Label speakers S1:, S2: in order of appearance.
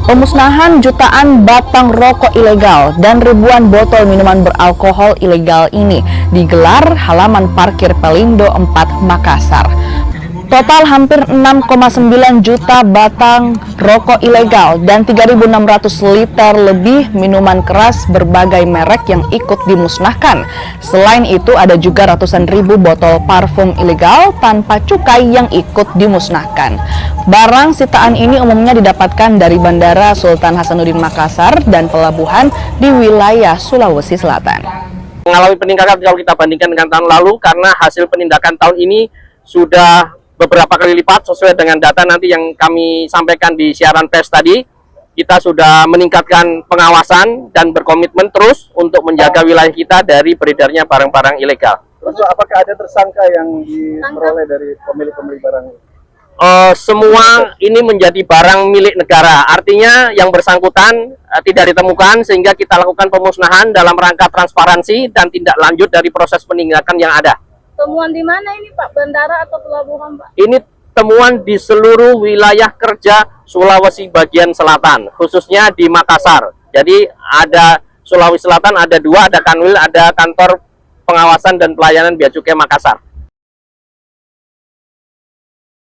S1: Pemusnahan jutaan batang rokok ilegal dan ribuan botol minuman beralkohol ilegal ini digelar halaman parkir Pelindo 4 Makassar. Total hampir 6,9 juta batang rokok ilegal dan 3.600 liter lebih minuman keras berbagai merek yang ikut dimusnahkan. Selain itu ada juga ratusan ribu botol parfum ilegal tanpa cukai yang ikut dimusnahkan. Barang sitaan ini umumnya didapatkan dari Bandara Sultan Hasanuddin Makassar dan pelabuhan di wilayah Sulawesi Selatan.
S2: Mengalami peningkatan kalau kita bandingkan dengan tahun lalu karena hasil penindakan tahun ini sudah beberapa kali lipat sesuai dengan data nanti yang kami sampaikan di siaran pers tadi. Kita sudah meningkatkan pengawasan dan berkomitmen terus untuk menjaga wilayah kita dari beredarnya barang-barang ilegal.
S3: Terus apakah ada tersangka yang diperoleh dari pemilik-pemilik barang ini?
S2: Semua ini menjadi barang milik negara, artinya yang bersangkutan tidak ditemukan sehingga kita lakukan pemusnahan dalam rangka transparansi dan tindak lanjut dari proses penindakan yang ada.
S4: Temuan di mana ini Pak? Bandara atau pelabuhan Pak?
S2: Ini temuan di seluruh wilayah kerja Sulawesi bagian selatan, khususnya di Makassar. Jadi ada Sulawesi Selatan, ada 2, ada Kanwil, ada kantor pengawasan dan pelayanan Bea Cukai Makassar.